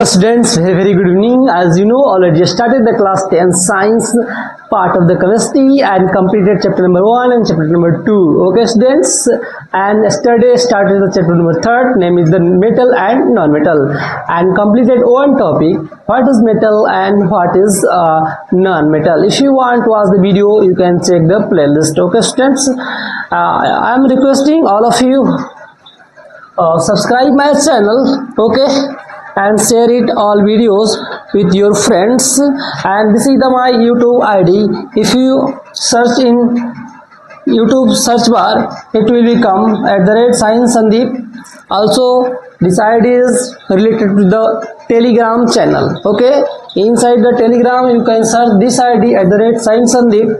Students, very good evening. As you know, already started the class 10 science part of the chemistry and completed chapter number 1 and chapter number 2. Okay, students, and yesterday started the chapter number 3, name is the metal and non-metal, and completed one topic, what is metal and what is non-metal. If you want to watch the video, you can check the playlist. Okay, students, I am requesting all of you subscribe my channel. Okay, and share it all videos with your friends, and this is my YouTube ID. If you search in YouTube search bar, it will become @Science Sandeep. Also this ID is related to the Telegram channel. Okay, inside the Telegram you can search this ID @Science Sandeep.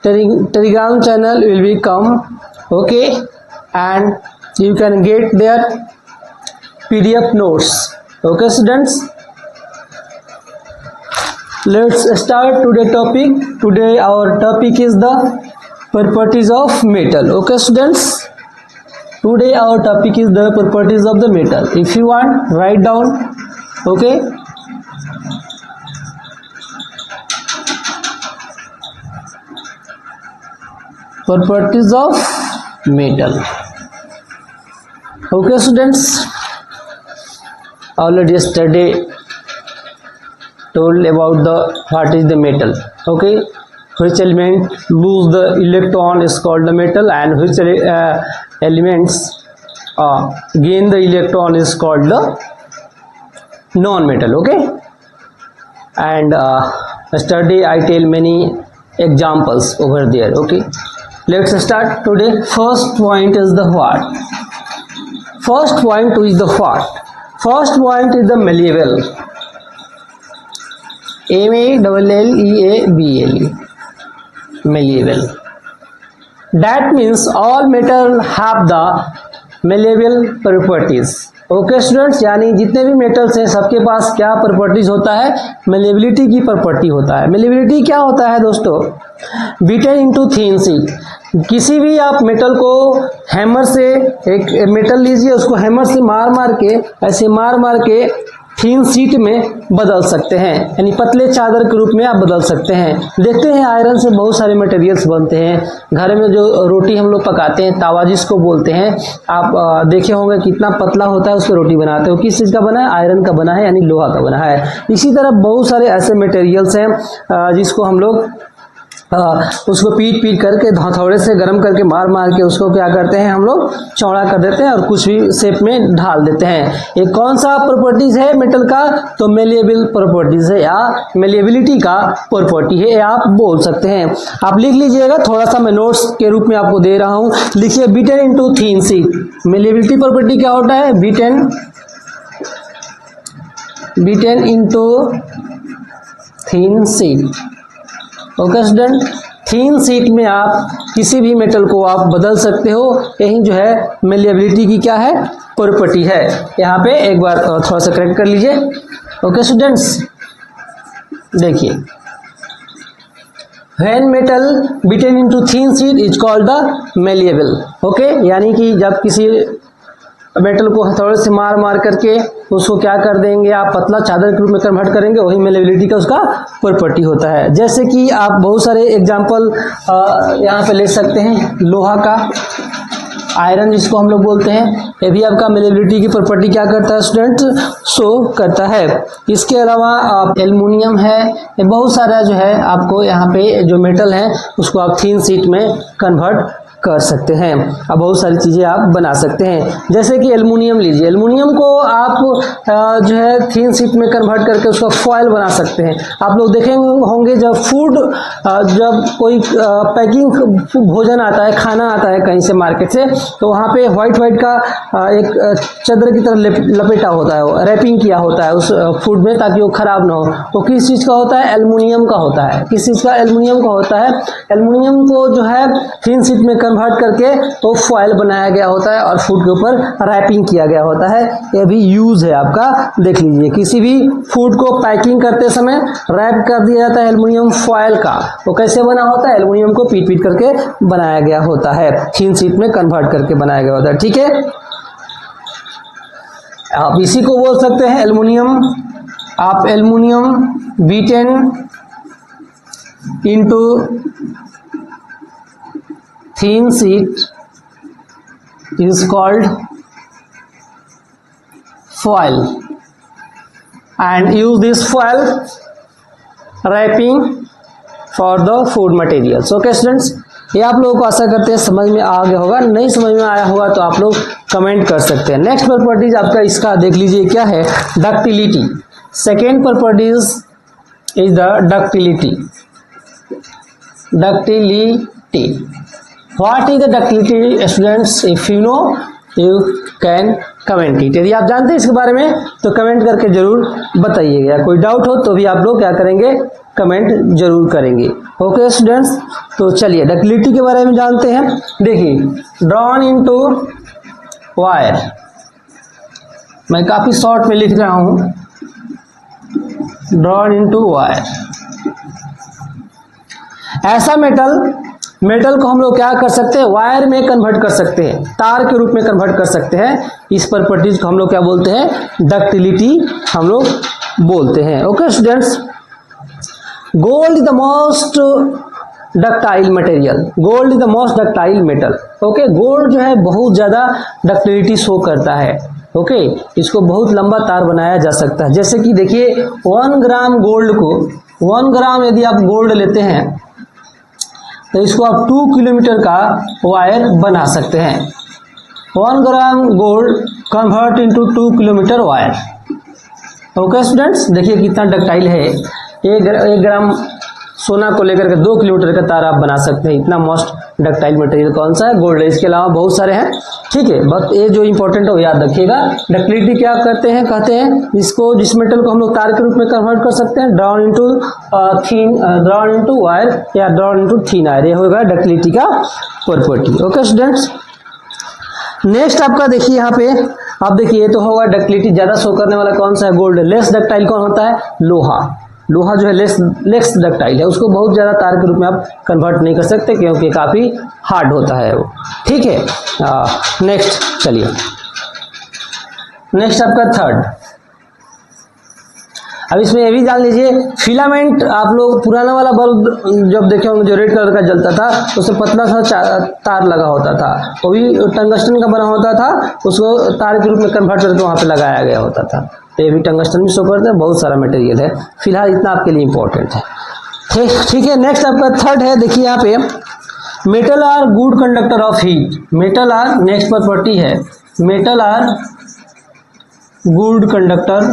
Telegram channel will become. Okay, and you can get their PDF notes. Okay, students, let's start today's topic. Today our topic is the properties of metal. Okay, students, today our topic is the properties of the metal. If you want, write down. Okay, properties of metal. Okay, students, already yesterday told about the what is the metal. Okay, which element lose the electron is called the metal, and which elements gain the electron is called the non-metal. Okay, and yesterday I tell many examples over there. Okay, let's start today. First point is the what. First point is the what. First point is the malleable. MALLEABLE, malleable. That means all metal have the malleable properties. Okay students, यानी जितने भी metals हैं सबके पास क्या properties होता है? Malleability की property होता है. मेलेबिलिटी क्या होता है दोस्तों? Beaten into thin sheet. किसी भी आप मेटल को हैमर से, एक मेटल लीजिए, उसको हैमर से मार मार के, ऐसे मार मार के थिन शीट में बदल सकते हैं, यानी पतले चादर के रूप में आप बदल सकते हैं. देखते हैं आयरन से बहुत सारे मटेरियल्स बनते हैं. घर में जो रोटी हम लोग पकाते हैं, तावा जिसको बोलते हैं, आप देखे होंगे कितना पतला होता है, उस पर रोटी बनाते हो. किस चीज़ का बना है? आयरन का बना है, यानी लोहा का बना है. इसी तरह बहुत सारे ऐसे मटेरियल्स हैं जिसको हम लोग उसको पीट करके हथौड़े से गर्म करके मार मार के उसको क्या करते हैं, हम लोग चौड़ा कर देते हैं और कुछ भी शेप में ढाल देते हैं. ये कौन सा प्रॉपर्टीज है मेटल का? तो मेलेबल प्रॉपर्टीज है, या मेलेबिलिटी का प्रॉपर्टी है, ये आप बोल सकते हैं. आप लिख लीजिएगा, थोड़ा सा मैं नोट्स के रूप में आपको दे रहा हूं. लिखिए beaten into thin sheet. Malleability property क्या होता है? Beaten into thin sheet. Okay student, thin sheet में आप किसी भी मेटल को आप बदल सकते हो. यही जो है मेलेबिलिटी की क्या है? प्रॉपर्टी है. यहाँ पे एक बार थोड़ा सा करेक्ट कर लीजिए. ओके स्टूडेंट्स, देखिए, when metal beaten into thin sheet is called the malleable. Okay, यानी कि जब किसी मेटल को हथौड़े से मार मार करके उसको क्या कर देंगे, आप पतला चादर के रूप में कन्वर्ट करेंगे, वही मेलेबिलिटी का उसका प्रॉपर्टी होता है. जैसे कि आप बहुत सारे एग्जांपल यहाँ पे ले सकते हैं. लोहा का, आयरन जिसको हम लोग बोलते हैं, ये भी आपका मेलेबिलिटी की प्रॉपर्टी क्या करता है स्टूडेंट? शो करता है. इसके अलावा एल्युमिनियम है. ये बहुत सारा जो है आपको यहाँ पे जो मेटल है उसको आप थिन शीट में कन्वर्ट कर सकते हैं. अब बहुत सारी चीज़ें आप बना सकते हैं. जैसे कि एल्युमिनियम लीजिए, एल्युमिनियम को आप जो है थिन शीट में कन्वर्ट करके उसका फॉयल बना सकते हैं. आप लोग देखेंगे होंगे जब जब कोई पैकिंग भोजन आता है, खाना आता है कहीं से मार्केट से, तो वहाँ पे व्हाइट का एक चादर की तरह लपेटा होता है, रैपिंग किया होता है उस फूड में, ताकि वो खराब ना हो. तो किस चीज़ का होता है? एल्युमिनियम का होता है. किस चीज़ का? एल्युमिनियम का होता है. एल्युमिनियम को जो है थिन शीट में कन्वर्ट करके तो फॉयल बनाया गया होता है और फूड के ऊपर रैपिंग किया गया होता है. ये भी यूज है आपका. देख लीजिए, किसी भी फूड को पैकिंग करते समय रैप कर दिया जाता है एल्युमिनियम फॉयल का. वो कैसे बना होता है? एल्युमिनियम को पीट करके बनाया गया होता है, थिन शीट में कन्वर्ट करके बनाया गया होता है. ठीक है, आप इसी को बोल सकते हैं एल्युमिनियम। आप aluminium beaten into thin sheet is called foil and use this foil wrapping for the food materials. Okay students, ये आप लोगों को आशा करते हैं समझ में आ गया होगा। नहीं समझ में आया होगा तो आप लोग कमेंट कर सकते हैं। नेक्स्ट प्रॉपर्टीज आपका इसका देख लीजिए क्या है, ductility. Second properties is the ductility. Ductility, what is the ductility students? If you know you can comment it. यदि आप जानते हैं इसके बारे में तो कमेंट करके जरूर बताइएगा। कोई डाउट हो तो भी आप लोग क्या करेंगे, कमेंट जरूर करेंगे। ओके स्टूडेंट्स, तो चलिए डक्टिलिटी के बारे में जानते हैं। देखिए, ड्रॉन इनटू वायर, मैं काफी शॉर्ट में लिख रहा हूं, ड्रॉन इनटू वायर। ऐसा मेटल को हम लोग क्या कर सकते हैं, वायर में कन्वर्ट कर सकते हैं, तार के रूप में कन्वर्ट कर सकते हैं। इस प्रॉपर्टीज को हम लोग क्या बोलते हैं, डक्टिलिटी हम लोग बोलते हैं। Okay students, gold is the most ductile material. Gold is the most ductile metal. Okay, gold जो है बहुत ज्यादा डक्टिलिटी शो करता है। ओके, इसको बहुत लंबा तार बनाया जा सकता है। जैसे कि देखिए 1 ग्राम गोल्ड को, 1 ग्राम यदि आप गोल्ड लेते हैं तो इसको आप 2 किलोमीटर का वायर बना सकते हैं। 1 gram gold convert into 2 kilometre wire. Okay students, देखिए कितना डक्टाइल है। 1 ग्राम सोना को लेकर के 2 किलोमीटर का तार आप बना सकते हैं। इतना मोस्ट डक्टाइल मटेरियल कौन सा है, गोल्ड है। इसके अलावा बहुत सारे हैं, ठीक है, बस ये जो इंपॉर्टेंट है वो याद रखिएगा। डक्टिलिटी क्या करते हैं, कहते हैं इसको, जिस मेटल को हम लोग तार के रूप में कन्वर्ट कर सकते हैं, ड्रॉन इनटू थीन, ड्रॉन इनटू वायर या ड्रॉन इनटू थीन वायर, ये होगा डक्टिलिटी का प्रॉपर्टी। ओके स्टूडेंट्स, नेक्स्ट आपका देखिए यहाँ पे, आप देखिए ये तो होगा डक्टिलिटी ज्यादा शो करने वाला कौन सा है, गोल्ड। लेस डक्टाइल कौन होता है, लोहा। लोहा जो है लेस डक्टाइल है, उसको बहुत ज्यादा तार के रूप में आप कन्वर्ट नहीं कर सकते क्योंकि काफी हार्ड होता है वो, ठीक है। नेक्स्ट चलिए, नेक्स्ट आपका थर्ड। अब इसमें ये भी जान लीजिए, फिलामेंट। आप लोग पुराना वाला बल्ब जब देखे होंगे जो रेड कलर का जलता था, उसमें पतला सा तार लगा होता था, वो भी टंगस्टन का बना होता था, उसको तार के रूप में कन्वर्ट करके वहां पे लगाया गया होता था। ये भी टंगस्टन भी शो करते हैं, बहुत सारा मटेरियल है। फिलहाल इतना आपके लिए इंपॉर्टेंट है, ठीक है। नेक्स्ट आपका थर्ड है, देखिए यहाँ पे, metal are good conductor of heat. Metal are, next property है, metal are good conductor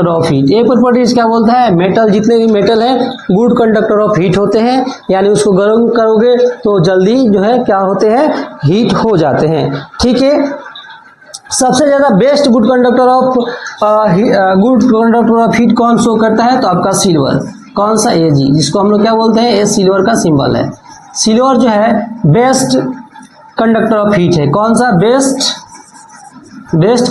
of heat. एक प्रॉपर्टीज क्या बोलता है, मेटल, जितने भी मेटल है गुड कंडक्टर ऑफ हीट होते हैं, यानी उसको गर्म करोगे तो जल्दी जो है क्या होते हैं, हीट हो जाते हैं, ठीक है। सबसे ज्यादा best good conductor of heat कौन शो करता है, तो आपका सिल्वर। कौन सा, ए जी, जिसको हम लोग क्या बोलते हैं, ये सिल्वर का सिंबल है। सिल्वर जो है बेस्ट कंडक्टर ऑफ हीट है। कौन सा, बेस्ट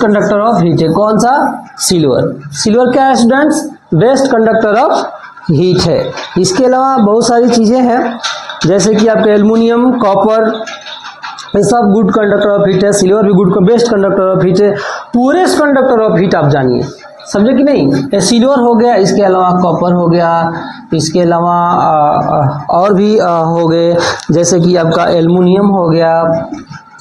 कंडक्टर ऑफ हीट है, कौन सा, सिल्वर। सिल्वर क्या है students, best conductor of heat है। इसके अलावा बहुत सारी चीजें हैं, जैसे कि आपके एल्युमिनियम, कॉपर, ये सब गुड कंडक्टर ऑफ हीट है। सिल्वर भी बेस्ट कंडक्टर ऑफ हीट है। पूरेस्ट कंडक्टर ऑफ हीट आप जानिए, समझे कि नहीं। ये सिल्वर हो गया, इसके अलावा कॉपर हो गया, इसके अलावा और भी हो गए, जैसे कि आपका एल्युमिनियम हो गया,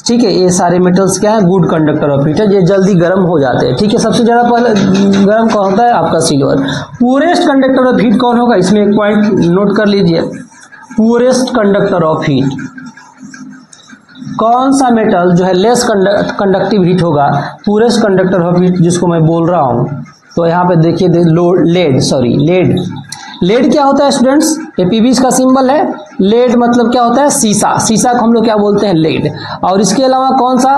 ठीक है। ये सारे मेटल्स क्या है, गुड कंडक्टर ऑफ हीट है, ये जल्दी गर्म हो जाते हैं, ठीक है। सबसे ज्यादा पहले गर्म कौन होता है, आपका silver. Purest conductor of heat कौन होगा, इसमें एक पॉइंट नोट कर लीजिए, पूरेस्ट कंडक्टर ऑफ हीट। कौन सा मेटल जो है लेस कंडक्टिव हीट होगा, पूरेस्ट कंडक्टर ऑफ हीट जिसको मैं बोल रहा हूं, तो यहाँ पे देखिए लेड क्या होता है स्टूडेंट्स, ये पीबी का सिंबल है। लेड मतलब क्या होता है, शीशा। शीशा को हम लोग क्या बोलते हैं, लेड। और इसके अलावा कौन सा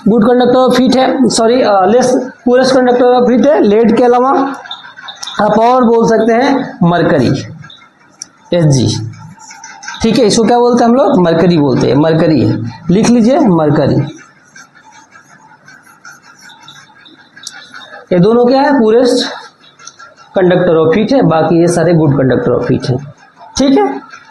गुड कंडक्टर ऑफ हीट है, sorry less purest conductor of heat है, लेड के अलावा आप और बोल सकते हैं मरकरी, Hg, ठीक है। इसको क्या बोलते हैं हम लोग, मरकरी बोलते हैं, मरकरी है, लिख लीजिए मरकरी। ये दोनों क्या है, पूरेस्ट कंडक्टर ऑफ हीट है, बाकी ये सारे गुड कंडक्टर ऑफ हीट है, ठीक है।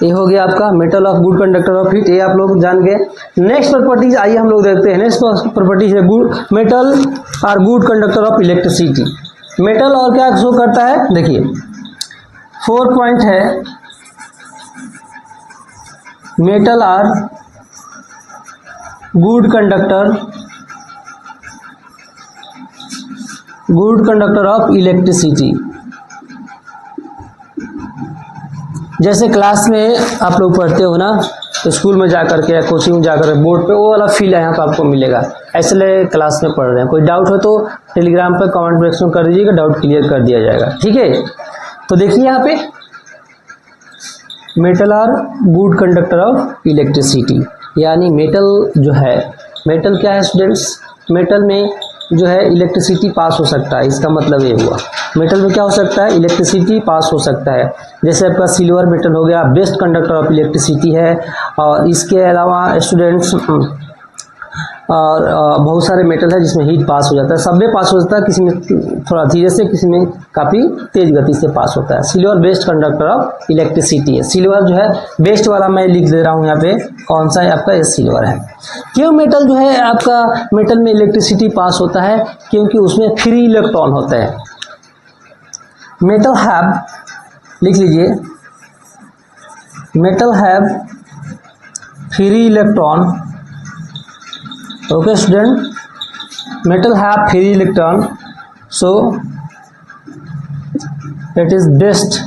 ये हो गया आपका metal of good conductor of heat, ये आप लोग जान गए। नेक्स्ट प्रॉपर्टीज आइए हम लोग देखते हैं। नेक्स्ट प्रॉपर्टीज है good metal are good conductor of electricity. Metal और क्या शो करता है, देखिए 4 पॉइंट है, metal are good conductor of electricity. जैसे क्लास में आप लोग पढ़ते हो ना, स्कूल में जाकर के या कोचिंग में जाकर बोर्ड पे वो वाला फील यहाँ पे आपको मिलेगा। ऐसे क्लास में पढ़ रहे हैं, कोई डाउट हो तो टेलीग्राम पर कमेंट बॉक्स में कर दीजिएगा, डाउट क्लियर कर दिया जाएगा, ठीक है। तो देखिए यहाँ पे metal are good conductor of electricity, यानी मेटल जो है, मेटल क्या है स्टूडेंट्स, मेटल में जो है इलेक्ट्रिसिटी पास हो सकता है, इसका मतलब ये हुआ मेटल में क्या हो सकता है, इलेक्ट्रिसिटी पास हो सकता है। जैसे आपका सिल्वर मेटल हो गया, बेस्ट कंडक्टर ऑफ इलेक्ट्रिसिटी है। और इसके अलावा स्टूडेंट्स और बहुत सारे मेटल है जिसमें हीट पास हो जाता है, सब में पास हो जाता है, किसी में थोड़ा धीरे से, किसी में काफ़ी तेज गति से पास होता है। Silver best conductor of electricity है। सिल्वर जो है बेस्ट वाला मैं लिख दे रहा हूँ यहाँ पे, कौन सा है आपका, ये सिल्वर है। क्यों मेटल जो है आपका, मेटल में इलेक्ट्रिसिटी पास होता है क्योंकि उसमें फ्री इलेक्ट्रॉन होते हैं। मेटल हैव, लिख लीजिए, metal have free electron. Okay student, metal have free electron, so it is best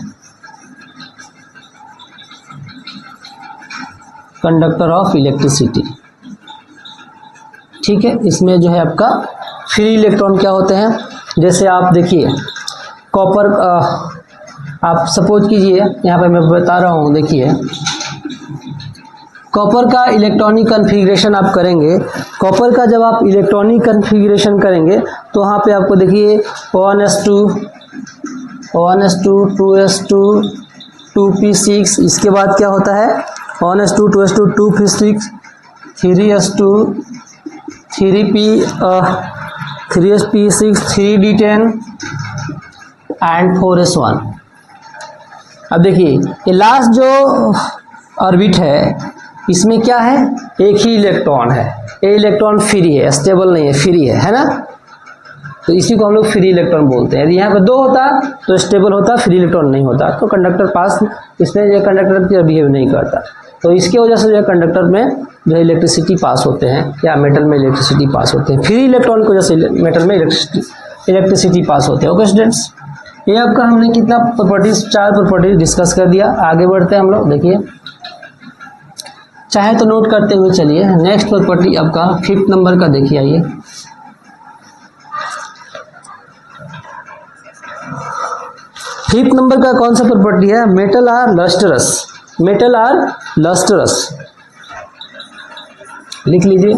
conductor of electricity। ठीक है, इसमें जो है आपका फ्री इलेक्ट्रॉन क्या होते हैं, जैसे आप देखिए कॉपर, आप सपोज कीजिए यहाँ पे मैं बता रहा हूँ, देखिए कॉपर का इलेक्ट्रॉनिक कन्फिग्रेशन आप करेंगे। कॉपर का जब आप इलेक्ट्रॉनिक कन्फिग्रेशन करेंगे तो वहाँ पे आपको देखिए 1s2 2s2 2p6, इसके बाद क्या होता है 1s2 2s2 2p6 3s2 3p6 3d10 and 4s1। अब देखिए ये लास्ट जो ऑर्बिट है इसमें क्या है, एक ही इलेक्ट्रॉन है, ये इलेक्ट्रॉन फ्री है, स्टेबल नहीं है, फ्री है ना, तो इसी को हम लोग फ्री इलेक्ट्रॉन बोलते हैं। यदि यहाँ पे 2 होता तो स्टेबल होता, फ्री इलेक्ट्रॉन नहीं होता, तो कंडक्टर पास, इसमें ये कंडक्टर की बिहेव नहीं करता, तो इसके वजह से जो है कंडक्टर में जो है इलेक्ट्रिसिटी पास होते हैं, या मेटल में इलेक्ट्रिसिटी पास होते हैं, फ्री इलेक्ट्रॉन की वजह से मेटल में इलेक्ट्रिसिटी पास होते हैं। ओके स्टूडेंट्स, ये आपका हमने कितना प्रॉपर्टीज, 4 प्रॉपर्टीज डिस्कस कर दिया। आगे बढ़ते हैं हम लोग, देखिए चाहे तो नोट करते हुए चलिए। नेक्स्ट प्रॉपर्टी आपका 5th नंबर का देखिए, आइए 5th नंबर का कौन सा प्रॉपर्टी है, metal are lustrous. Metal are lustrous, लिख लीजिए,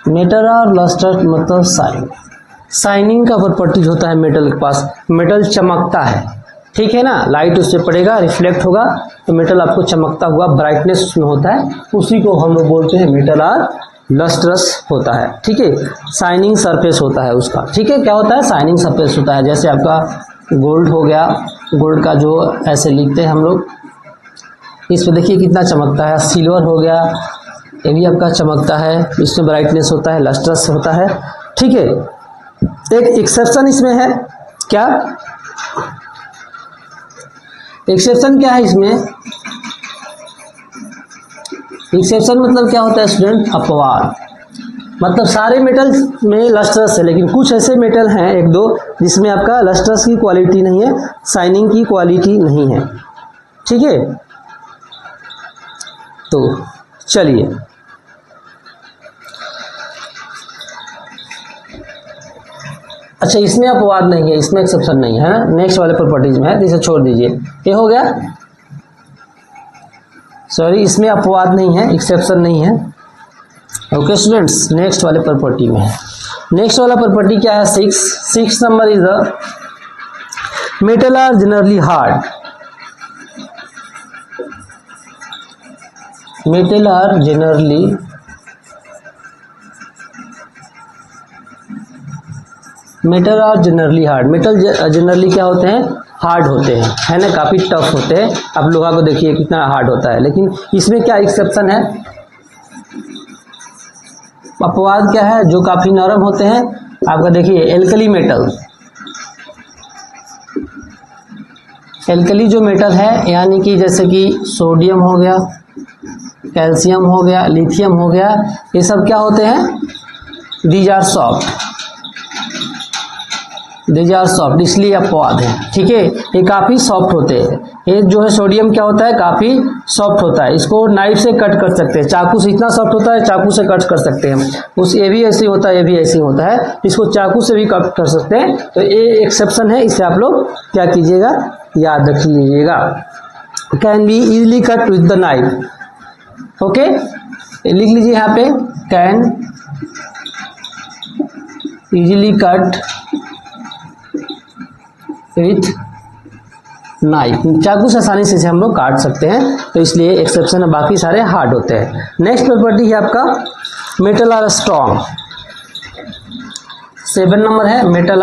मेटल आर लस्टर मतलब शाइनिंग का प्रॉपर्टीज होता है मेटल के पास। मेटल चमकता है, ठीक है ना, लाइट उससे पड़ेगा, रिफ्लेक्ट होगा तो मेटल आपको चमकता हुआ, ब्राइटनेस उसमें होता है, उसी को हम लोग बोलते हैं मेटल आर लस्ट्रस होता है। ठीक है, शाइनिंग सरफेस होता है उसका, ठीक है, क्या होता है, शाइनिंग सरफेस होता है। जैसे आपका गोल्ड हो गया, गोल्ड का जो ऐसे लिखते हैं हम लोग, इस पर देखिए कितना चमकता है। सिल्वर हो गया, ये भी आपका चमकता है, इसमें ब्राइटनेस होता है, लस्ट्रस होता है, ठीक है। एक एक्सेप्शन इसमें है, क्या एक्सेप्शन क्या है इसमें, एक्सेप्शन मतलब क्या होता है स्टूडेंट, अपवाद। मतलब सारे मेटल में लस्ट्रस है, लेकिन कुछ ऐसे मेटल हैं एक दो जिसमें आपका लस्ट्रस की क्वालिटी नहीं है, शाइनिंग की क्वालिटी नहीं है, ठीक है। तो चलिए अच्छा, इसमें अपवाद नहीं है, इसमें एक्सेप्शन नहीं है, नेक्स्ट वाले प्रॉपर्टीज में है, इसे छोड़ दीजिए। ये हो गया, सॉरी, इसमें अपवाद नहीं है, एक्सेप्शन नहीं है। ओके स्टूडेंट्स, नेक्स्ट वाले प्रॉपर्टी में है। नेक्स्ट वाला प्रॉपर्टी क्या है, 6 number is the metal are generally hard. Metal are generally metal are generally hard, metal generally क्या होते हैं, हार्ड होते हैं, है ना, काफ़ी टफ होते हैं। अब लोहा को देखिए कितना हार्ड होता है, लेकिन इसमें क्या एक्सेप्शन है, अपवाद क्या है, जो काफ़ी नरम होते हैं। आपका देखिए एल्कली मेटल, एल्कली जो मेटल है यानी कि जैसे कि सोडियम हो गया, कैल्शियम हो गया, लिथियम हो गया, ये सब क्या होते हैं, these are soft, these are soft, इसलिए अपवाद है, ठीक है। ये काफ़ी सॉफ्ट होते हैं। ये जो है सोडियम क्या होता है, काफ़ी सॉफ्ट होता है, इसको नाइफ से कट कर सकते हैं, चाकू से, इतना सॉफ्ट होता है चाकू से कट कर सकते हैं। उस ये भी ऐसे होता है, ये भी ऐसे ही होता है, इसको चाकू से भी कट कर सकते हैं। तो ये एक्सेप्शन है, इसे आप लोग क्या कीजिएगा, याद रख लीजिएगा। Can be easily cut with the knife, okay, लिख लीजिए यहाँ पे, can easily cut with knife, चाकू से आसानी से इसे हम लोग काट सकते हैं, तो इसलिए एक्सेप्शन है, बाकी सारे हार्ड होते हैं। नेक्स्ट प्रॉपर्टी है आपका मेटल आर स्ट्रॉन्ग, 7 नंबर है, मेटल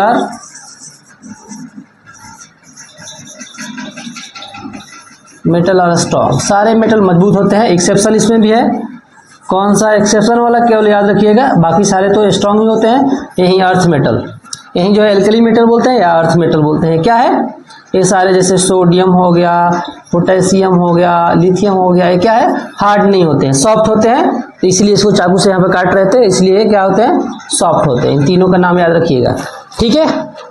आर स्ट्रॉन्ग, सारे मेटल मजबूत होते हैं। एक्सेप्शन इसमें भी है, कौन सा एक्सेप्शन वाला केवल याद रखिएगा, बाकी सारे तो स्ट्रॉन्ग ही होते हैं। यही अर्थ मेटल, यही जो है एल्कली मेटल बोलते हैं या अर्थ मेटल बोलते हैं, क्या है, ये सारे जैसे सोडियम हो गया, पोटेशियम हो गया, लिथियम हो गया, ये क्या है, हार्ड नहीं होते हैं, सॉफ्ट होते हैं, तो इसलिए इसको चाकू से यहाँ पे काट रहे थे, इसलिए क्या होते हैं, सॉफ्ट होते हैं। इन तीनों का नाम याद रखिएगा, ठीक है।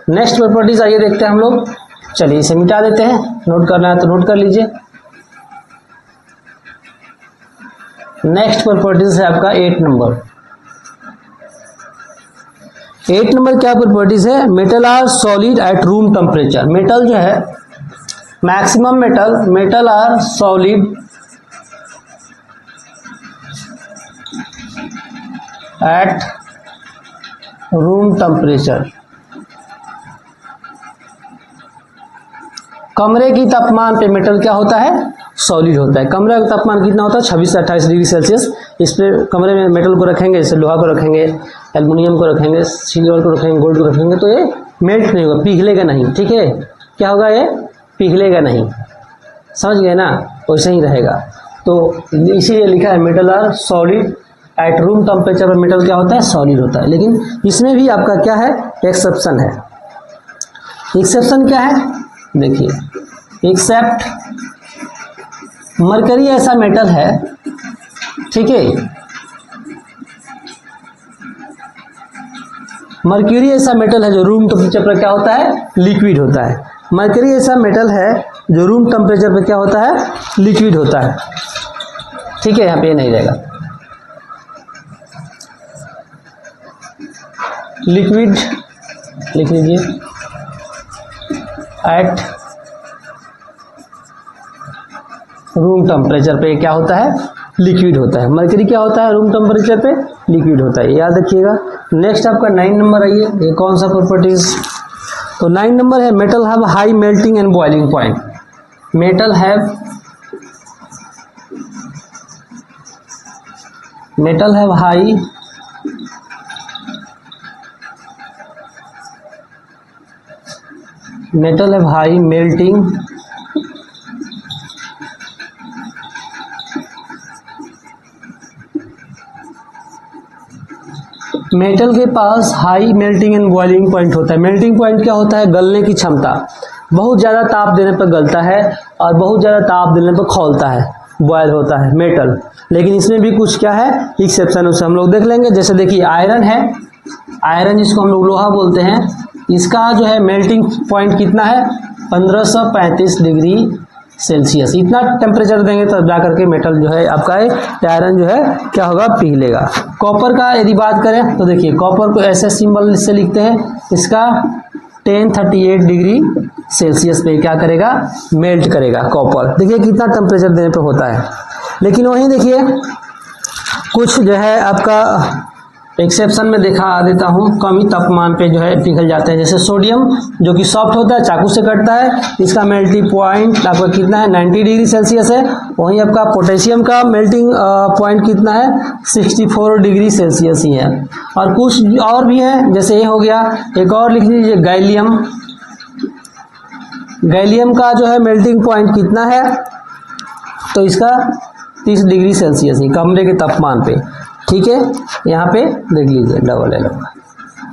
नेक्स्ट प्रॉपर्टीज आइए देखते हैं हम लोग, चलिए इसे मिटा देते हैं, नोट करना है तो नोट कर लीजिए। नेक्स्ट प्रॉपर्टीज है आपका 8 नंबर, 8 नंबर क्या प्रॉपर्टीज है, metal are solid at room temperature, metal जो है maximum metal are solid at room temperature, कमरे की तापमान पे मेटल क्या होता है, सॉलिड होता है। कमरे का तापमान कितना होता है, 26 से 28 डिग्री सेल्सियस। इस पे कमरे में मेटल को रखेंगे, जैसे लोहा को रखेंगे, एल्युमिनियम को रखेंगे, सिल्वर को रखेंगे, गोल्ड को रखेंगे, तो ये मेल्ट नहीं होगा, पिघलेगा नहीं, ठीक है, क्या होगा, ये पिघलेगा नहीं, समझ गए ना, वैसे ही रहेगा। तो इसीलिए लिखा है metal are solid at room temperature, पर मेटल क्या होता है, सॉलिड होता है। लेकिन इसमें भी आपका क्या है, एक्सेप्शन है। एक्सेप्शन क्या है, देखिए, एक्सेप्ट मरकरी ऐसा मेटल है, ठीक है, मर्क्यूरी ऐसा मेटल है जो रूम टेम्परेचर पर क्या होता है, लिक्विड होता है। मरकरी ऐसा मेटल है जो रूम टेम्परेचर पर क्या होता है, लिक्विड होता है, ठीक है, यहाँ पे नहीं रहेगा, लिक्विड लिख लीजिए, एट रूम टेम्परेचर पे क्या होता है, लिक्विड होता है। मरकरी क्या होता है, रूम टेम्परेचर पे लिक्विड होता है, याद रखिएगा। नेक्स्ट आपका 9 नंबर आइए, ये कौन सा प्रॉपर्टीज, तो 9 नंबर है metal have high melting and boiling point, metal have high melting metal के पास high melting and boiling point होता है। मेल्टिंग पॉइंट क्या होता है, गलने की क्षमता, बहुत ज़्यादा ताप देने पर गलता है और बहुत ज़्यादा ताप देने पर खौलता है, बॉयल होता है मेटल। लेकिन इसमें भी कुछ क्या है, एक्सेप्शन, उसे हम लोग देख लेंगे। जैसे देखिए आयरन है, आयरन जिसको हम लोग लोहा बोलते हैं, इसका जो है मेल्टिंग पॉइंट कितना है, 1535 डिग्री सेल्सियस, इतना टेम्परेचर देंगे तब जा करके मेटल जो है आपका आयरन जो है क्या होगा, पिघलेगा। कॉपर का यदि बात करें तो देखिए कॉपर को ऐसे सिंबल से लिखते हैं, इसका 1038 डिग्री सेल्सियस पे क्या करेगा, मेल्ट करेगा कॉपर। देखिए कितना टेम्परेचर देने पे होता है। लेकिन वहीं देखिए कुछ जो है आपका एक्सेप्शन में दिखा देता हूँ, कम ही तापमान पे जो है पिघल जाते हैं। जैसे सोडियम जो कि सॉफ्ट होता है, चाकू से कटता है, इसका मेल्टिंग पॉइंट आपका कितना है 90 डिग्री सेल्सियस है। वहीं आपका पोटेशियम का मेल्टिंग पॉइंट कितना है 64 डिग्री सेल्सियस ही है। और कुछ और भी हैं, जैसे ये हो गया, एक और लिख लीजिए गैलियम। गैलियम का जो है मेल्टिंग पॉइंट कितना है, तो इसका 30 डिग्री सेल्सियस ही कमरे के तापमान पे। ठीक है, यहाँ पे देख लीजिए डबल एल का।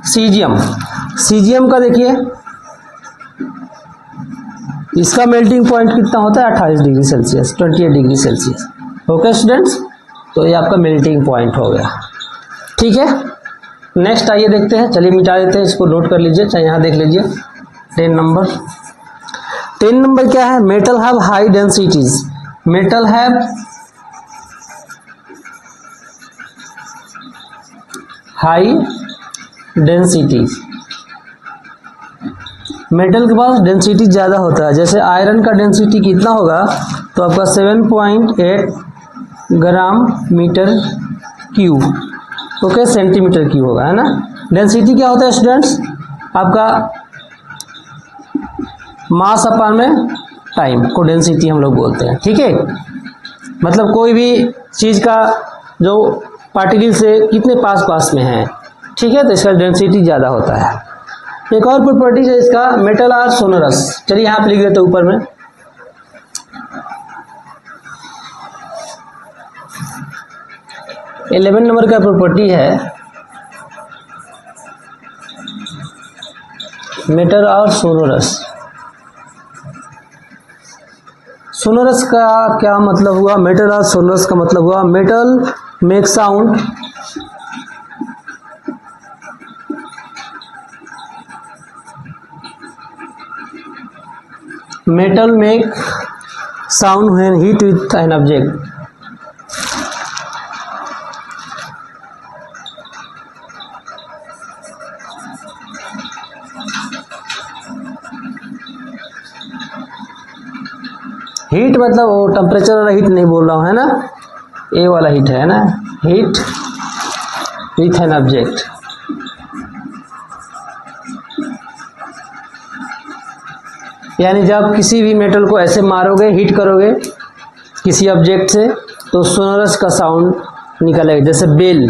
सीजियम, सीजियम का देखिए इसका मेल्टिंग पॉइंट कितना होता है 28 degree Celsius, 28 degree Celsius. Okay students, तो ये आपका मेल्टिंग पॉइंट हो गया। ठीक है, नेक्स्ट आइए देखते हैं। चलिए मिटा देते हैं, इसको नोट कर लीजिए, चाहे यहाँ देख लीजिए 10 नंबर। 10 नंबर क्या है, metal have high densities. Metal have high densities, metal के पास डेंसिटी ज़्यादा होता है। जैसे आयरन का डेंसिटी कितना होगा, तो आपका 7.8 gram metre cube, okay, centimetre cube होगा, है ना। डेंसिटी क्या होता है स्टूडेंट्स, आपका मास अपान में टाइम को डेंसिटी हम लोग बोलते हैं। ठीक है, मतलब कोई भी चीज़ का जो पार्टिकल से कितने पास पास में है, ठीक है, तो इसका डेंसिटी ज़्यादा होता है। एक और प्रॉपर्टीज है इसका, मेटल आर सोनरस। चलिए यहाँ पे लिख देते हैं ऊपर में। इलेवन नंबर का प्रॉपर्टी है मेटल और सोनोरस। सोनोरस का क्या मतलब हुआ, मेटल और सोनोरस का मतलब हुआ metal make sound, metal make sound when hit with an object। Heat मतलब वो टेम्परेचर वाला हीट नहीं बोल रहा हूँ, है ना, ए वाला हीट है ना, हीट विथ एन ऑब्जेक्ट। यानी जब किसी भी मेटल को ऐसे मारोगे, हिट करोगे किसी ऑब्जेक्ट से, तो सोनोरस का साउंड निकलेगा। जैसे बेल,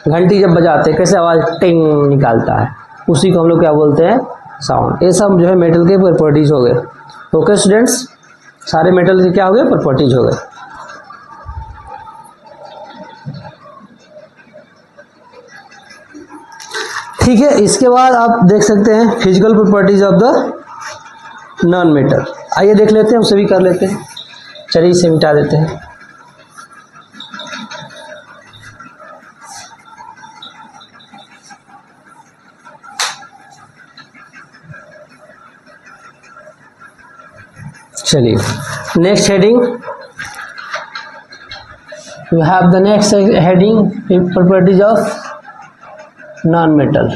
घंटी जब बजाते हैं कैसे आवाज़ टिंग निकालता है, उसी को हम लोग क्या बोलते हैं, साउंड। ये सब जो है मेटल के प्रॉपर्टीज हो गए। ओके स्टूडेंट्स, सारे मेटल के क्या हो गए, प्रॉपर्टीज हो गए। ठीक है, इसके बाद आप देख सकते हैं physical properties of the non metal. आइए देख लेते हैं, उसे भी कर लेते हैं। चलिए इसे मिटा देते हैं। चलिए next heading, we have the next heading properties of non metal.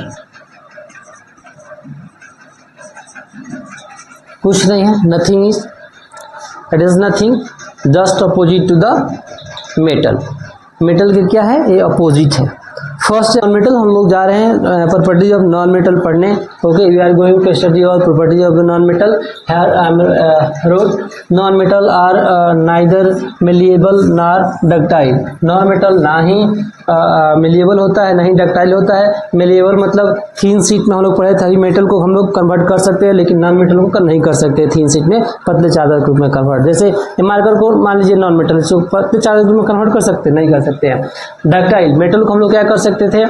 कुछ नहीं है, nothing is, it is nothing, just opposite to the metal. Metal के क्या है, ये अपोजिट है। फर्स्ट नॉन मेटल हम लोग जा रहे हैं प्रॉपर्टीज ऑफ नॉन मेटल पढ़ने। Okay, we are going to study all properties of the non metal. Here I am wrote, non metal are neither malleable nor ductile. Non metal ना ही malleable होता है, ना ही डक्टाइल होता है। Malleable मतलब थीन sheet में हम लोग पढ़े थे, मेटल को हम लोग कन्वर्ट कर सकते हैं, लेकिन नॉन मेटल को नहीं कर सकते थीन शीट में, पतले चादर के रूप में कन्वर्ट। जैसे मार्कर को मान लीजिए नॉन मेटल, इसको पतले चादर के रूप में कन्वर्ट कर सकते, नहीं कर सकते हैं। डक्टाइल मेटल को हम लोग क्या कर सकते थे,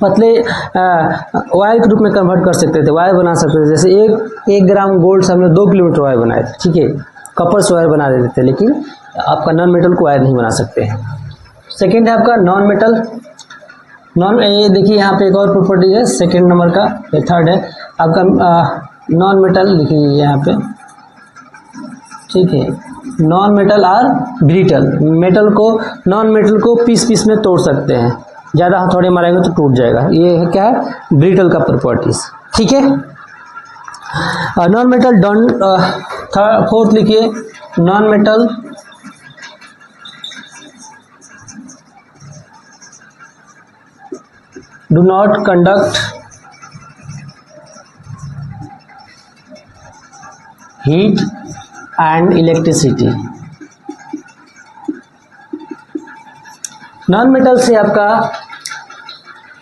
पतले वायर के रूप में कन्वर्ट कर सकते थे, वायर बना सकते थे। जैसे एक ग्राम गोल्ड से हमने 2 किलोमीटर वायर बनाए थे, ठीक है, कपड़ से वायर बना देते थे, लेकिन आपका नॉन मेटल को वायर नहीं बना सकते हैं। सेकेंड है आपका नॉन मेटल। ये देखिए यहाँ पे एक और प्रॉपर्टी है सेकेंड नंबर का, ये थर्ड है आपका नॉन मेटल। लिखिए यहाँ पे, ठीक है, non metal are brittle. Metal को, नॉन मेटल को पीस पीस में तोड़ सकते हैं, ज़्यादा हथौड़े मारेंगे तो टूट जाएगा। ये है क्या है, ब्रिटल का प्रॉपर्टीज। ठीक है, नॉन मेटल डोंट, फोर्थ लिखिए, non metal do not conduct heat and electricity. Non metal से आपका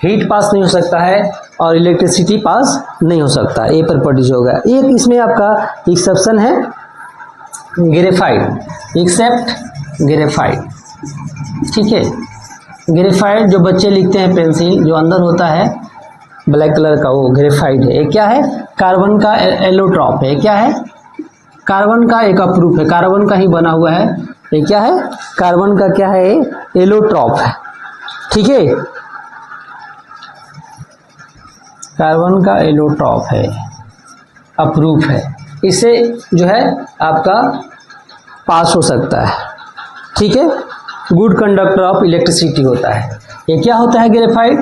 हीट पास नहीं हो सकता है और इलेक्ट्रिसिटी पास नहीं हो सकता, ये प्रॉपर्टीज होगा। एक इसमें आपका एक्सेप्शन है ग्रेफाइट, एक्सेप्ट ग्रेफाइट, ठीक है। ग्रेफाइट जो बच्चे लिखते हैं पेंसिल, जो अंदर होता है ब्लैक कलर का, वो ग्रेफाइट है। ये क्या है? कार्बन का एलोट्रॉप है। क्या है? कार्बन का एक अप्रूफ है, कार्बन का ही बना हुआ है। ये क्या है? कार्बन का क्या है? एलोट्रॉप है, ठीक है। कार्बन का एलोट्रॉप है, अप्रूफ है। इससे जो है आपका पास हो सकता है, ठीक है। गुड कंडक्टर ऑफ इलेक्ट्रिसिटी होता है। ये क्या होता है? ग्रेफाइट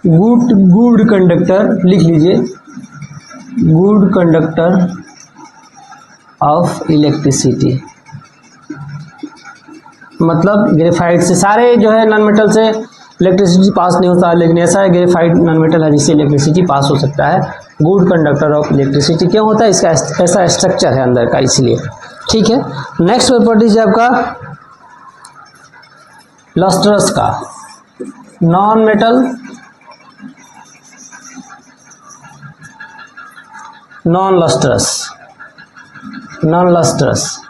गुड कंडक्टर, लिख लीजिए, गुड कंडक्टर ऑफ इलेक्ट्रिसिटी। मतलब ग्रेफाइट से सारे जो है नॉन मेटल से इलेक्ट्रिसिटी पास नहीं होता, लेकिन ऐसा है ग्रेफाइट नॉन मेटल है जिससे इलेक्ट्रिसिटी पास हो सकता है। गुड कंडक्टर ऑफ इलेक्ट्रिसिटी क्यों होता है? इसका ऐसा स्ट्रक्चर है अंदर का, इसलिए, ठीक है। नेक्स्ट प्रॉपर्टीज है आपका लस्ट्रस का। Non metal non lustrous, non lustrous,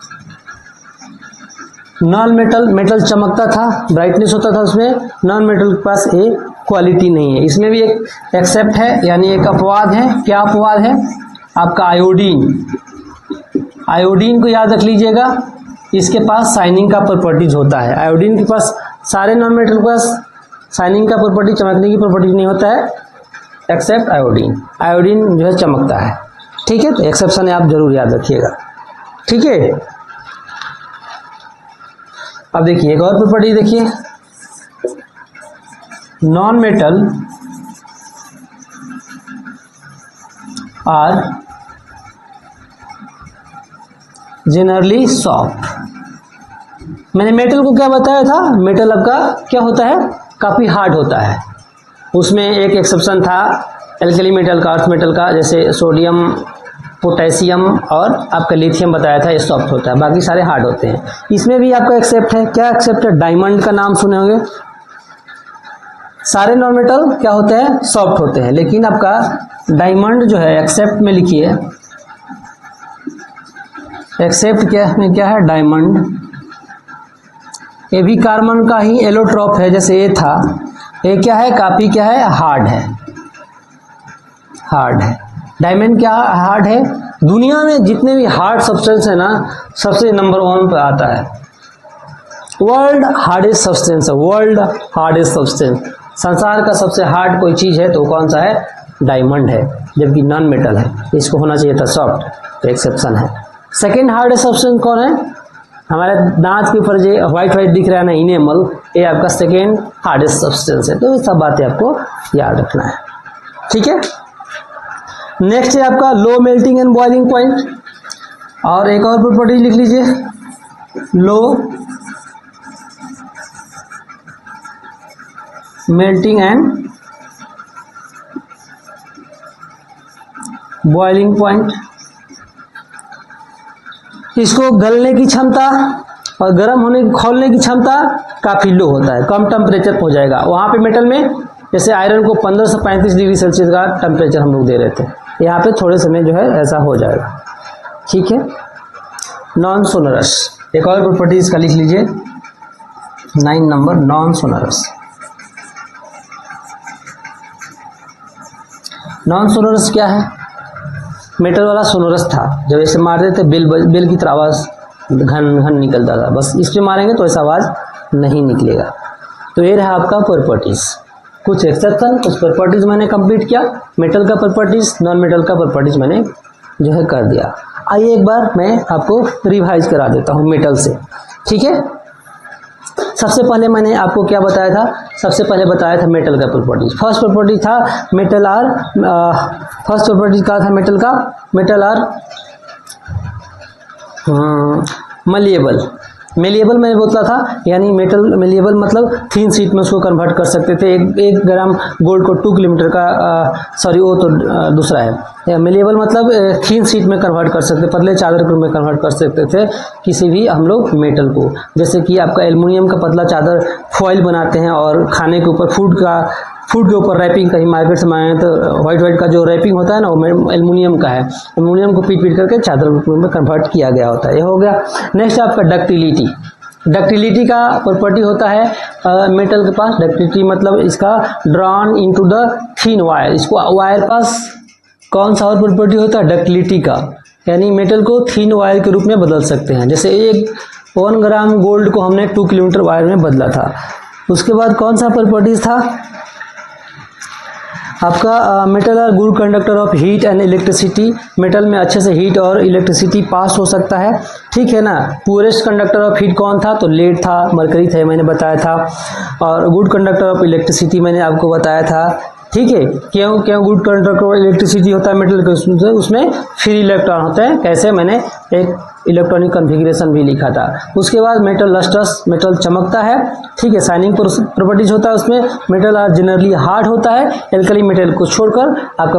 non metal, metal चमकता था, ब्राइटनेस होता था उसमें, नॉन मेटल के पास ये क्वालिटी नहीं है। इसमें भी एक एक्सेप्ट है, यानी एक अपवाद है। क्या अपवाद है? आपका आयोडीन। आयोडीन को याद रख लीजिएगा, इसके पास शाइनिंग का प्रॉपर्टीज होता है। आयोडीन के पास, सारे नॉन मेटल के पास शाइनिंग का प्रॉपर्टी, चमकने की प्रॉपर्टी नहीं होता है, एक्सेप्ट आयोडीन। आयोडीन जो है चमकता है, ठीक है। तो एक्सेप्शन है, आप जरूर याद रखिएगा, ठीक है। अब देखिए एक और प्रॉपर्टी देखिए, non metal are generally soft. मैंने मेटल को क्या बताया था? मेटल आपका क्या होता है? काफी हार्ड होता है। उसमें एक एक्सेप्शन था एल्कली मेटल का, अर्थ मेटल का, जैसे सोडियम, पोटेशियम और आपका लिथियम बताया था, ये सॉफ्ट होता है, बाकी सारे हार्ड होते हैं। इसमें भी आपका एक्सेप्ट है। क्या एक्सेप्ट है? डायमंड का नाम सुने होंगे। सारे नॉन मेटल क्या होते हैं? सॉफ्ट होते हैं, लेकिन आपका डायमंड जो है एक्सेप्ट में लिखिए, एक्सेप्ट क्या में क्या है? डायमंड। ये भी कार्बन का ही एलोट्रॉप है, जैसे ये था। ये क्या है? काफी क्या है? हार्ड है, हार्ड है। डायमंड क्या हार्ड है? दुनिया में जितने भी हार्ड सब्सटेंस है ना, सबसे नंबर 1 पे आता है। वर्ल्ड हार्डेस्ट सब्सटेंस है, वर्ल्ड हार्डेस्ट सब्सटेंस। संसार का सबसे हार्ड कोई चीज है तो कौन सा है? डायमंड है, जबकि नॉन मेटल है। इसको होना चाहिए था सॉफ्ट, तो एक्सेप्शन है। सेकेंड हार्डेस्ट सब्सटेंस कौन है? हमारे दांत के ऊपर जो व्हाइट दिख रहा है ना, इनेमल, ये आपका सेकेंड हार्डेस्ट सब्सटेंस है। तो ये सब बातें आपको याद रखना है, ठीक है। नेक्स्ट है आपका low melting and boiling point, और एक और प्रॉपर्टी लिख लीजिए, low melting and boiling point. इसको गलने की क्षमता और गर्म होने खोलने की क्षमता काफी लो होता है, कम टेम्परेचर हो जाएगा। वहां पे मेटल में जैसे आयरन को 15 से 35 डिग्री सेल्सियस का टेम्परेचर हम लोग दे रहे थे, यहाँ पे थोड़े समय जो है ऐसा हो जाएगा, ठीक है। नॉन सोनरस, एक और प्रॉपर्टी इसका लिख लीजिए, 9 number, non sonorous. Non sonorous क्या है? मेटल वाला सोनरस था, जब ऐसे मारते थे बेल की तरह आवाज घन घन निकलता था, बस इस पे मारेंगे तो ऐसा आवाज नहीं निकलेगा। तो ये रहा आपका प्रॉपर्टीज, कुछ एक्सेप्शन, कुछ प्रॉपर्टीज मैंने कंप्लीट किया। मेटल का प्रॉपर्टीज, नॉन मेटल का प्रॉपर्टीज मैंने जो है कर दिया। आइए एक बार मैं आपको रिवाइज करा देता हूँ मेटल से, ठीक है। सबसे पहले मैंने आपको क्या बताया था? सबसे पहले बताया था मेटल का प्रॉपर्टीज। फर्स्ट प्रॉपर्टी था मेटल आर, फर्स्ट प्रॉपर्टी क्या था मेटल का? मेटल आर मलिएबल, मेलिएबल मैंने बोला था, यानी मेटल मेलिएबल मतलब थिन शीट में उसको कन्वर्ट कर सकते थे। एक ग्राम गोल्ड को 2 किलोमीटर का सॉरी वो तो दूसरा है। मेलिएबल मतलब थिन शीट में कन्वर्ट कर सकते, पतले चादर के रूप में कन्वर्ट कर सकते थे किसी भी हम लोग मेटल को। जैसे कि आपका एल्युमिनियम का पतला चादर फॉइल बनाते हैं और खाने के ऊपर फूड के ऊपर रैपिंग, कहीं मार्केट से मंगाए तो वाइट का जो रैपिंग होता है ना वो एल्युमिनियम का है। एल्युमिनियम को पीट करके चादर में कन्वर्ट किया गया होता है। ये हो गया। नेक्स्ट आपका डक्टिलिटी। डक्टिलिटी का प्रॉपर्टी होता है मेटल के पास। डक्टिलिटी मतलब इसका drawn into the thin wire. इसको वायर पास कौन सा और प्रॉपर्टी होता है? डक्टिलिटी का, यानी मेटल को थिन वायर के रूप में बदल सकते हैं। जैसे 1 ग्राम गोल्ड को हमने 2 किलोमीटर वायर में बदला था। उसके बाद कौन सा प्रॉपर्टीज था आपका? Metal are good conductor of heat and electricity. Metal में अच्छे से हीट और इलेक्ट्रिसिटी पास हो सकता है, ठीक है ना। पुअरेस्ट कंडक्टर ऑफ हीट कौन था? तो लेड था, मरकरी था, मैंने बताया था। और गुड कंडक्टर ऑफ इलेक्ट्रिसिटी मैंने आपको बताया था, ठीक है। क्यों गुड कंडक्टर ऑफ इलेक्ट्रिसिटी होता है मेटल के? उसमें फ्री इलेक्ट्रॉन होते हैं। कैसे? मैंने एक इलेक्ट्रॉनिक कॉन्फ़िगरेशन भी लिखा था। उसके बाद मेटल लस्ट्रस, मेटल चमकता है, ठीक है। शाइनिंग प्रॉपर्टीज होता है उसमें। मेटल आर जनरली हार्ड होता है। एल्कली मेटल को छोड़कर आपका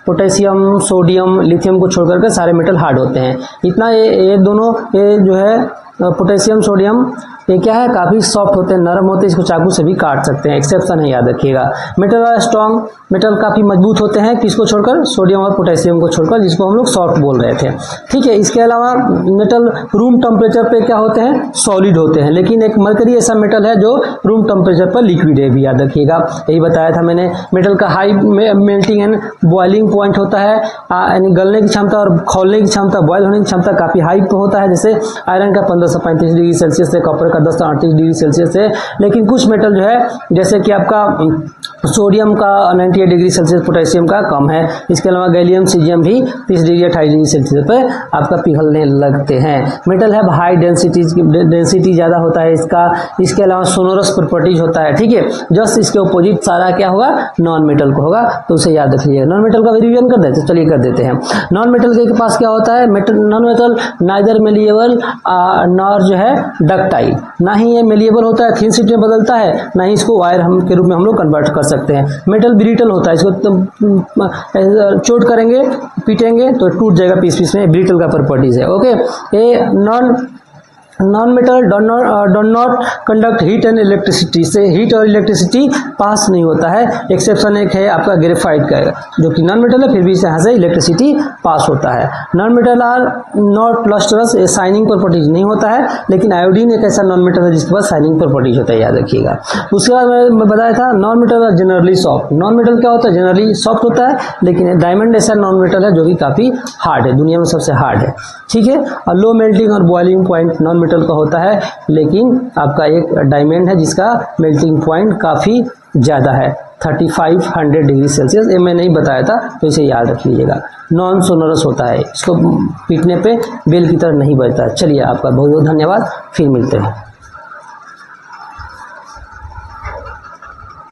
पोटेशियम, सोडियम, लिथियम को छोड़कर के सारे मेटल हार्ड होते हैं। इतना ये दोनों ये जो है पोटेशियम, सोडियम, ये क्या है? काफ़ी सॉफ्ट होते हैं, नरम होते हैं, इसको चाकू से भी काट सकते हैं। एक्सेप्शन है, याद रखिएगा। मेटल आर स्ट्रॉन्ग, मेटल काफ़ी मजबूत होते हैं। किसको छोड़कर? सोडियम और पोटेशियम को छोड़कर, जिसको हम लोग सॉफ्ट बोल रहे थे, ठीक है। इसके अलावा मेटल रूम टेम्परेचर पे क्या होते हैं? सॉलिड होते हैं। लेकिन एक मरकरी ऐसा मेटल है जो रूम टेम्परेचर पर लिक्विड है भी, याद रखिएगा। यही बताया था मैंने। मेटल का high melting and boiling point होता है, यानी गलने की क्षमता और खौलने की क्षमता, बॉयल होने की क्षमता काफ़ी हाई होता है। जैसे आयरन का 15 से 35 डिग्री सेल्सियस से, कॉपर का 10 से 38 डिग्री सेल्सियस है। लेकिन कुछ मेटल जो है, जैसे कि आपका सोडियम का 98 डिग्री सेल्सियस, पोटेशियम का कम है। इसके अलावा गैलियम, सीजियम भी 30 डिग्री 28 डिग्री सेल्सियस पे आपका पिघलने लगते हैं। मेटल है हाई डेंसिटी ज़्यादा होता है इसका। इसके अलावा सोनोरस प्रॉपर्टीज होता है, ठीक है। जस्ट इसके अपोजिट सारा क्या होगा? नॉन मेटल को होगा, तो उसे याद रख लीजिए। नॉन मेटल का भी रिवीजन कर देते, चलिए कर देते हैं। नॉन मेटल के पास क्या होता है? Non metal neither malleable nor जो है डक्टाइल। ना ही ये मेलिएबल होता है, थिन शीट में बदलता है, ना ही इसको वायर के रूप में हम लोग कन्वर्ट कर सकते हैं। मेटल ब्रिटल होता है, इसको चोट करेंगे, पीटेंगे तो टूट जाएगा पीस में। ब्रिटल का प्रॉपर्टीज है, ओके। ये non metal don't not conduct heat and electricity. से हीट और इलेक्ट्रिसिटी पास नहीं होता है। एक्सेप्शन एक है आपका ग्रेफाइट का, जो कि नॉन मेटल है, फिर भी यहाँ से इलेक्ट्रिसिटी पास होता है। Non metal are not lustrous, ये शाइनिंग प्रॉपर्टीज नहीं होता है। लेकिन आयोडीन एक ऐसा नॉन मेटल है जिसके पास शाइनिंग प्रॉपर्टीज होता है, याद रखिएगा। उसके बाद मैं बताया था non metal are generally soft. Non metal क्या होता है? जनरली सॉफ्ट होता है। लेकिन डायमंड ऐसा नॉन मेटल है जो कि काफ़ी हार्ड है, दुनिया में सबसे हार्ड है, ठीक है। और लो मेल्टिंग और बॉइलिंग पॉइंट नॉन मेटल का होता है। लेकिन आपका एक डायमंड है जिसका मेल्टिंग पॉइंट काफ़ी ज़्यादा है, 3500 डिग्री सेल्सियस। ये मैं नहीं बताया था, तो इसे याद रख लीजिएगा। नॉन सोनोरस होता है, इसको पीटने पे बेल की तरह नहीं बजता है। चलिए, आपका बहुत बहुत धन्यवाद, फिर मिलते हैं।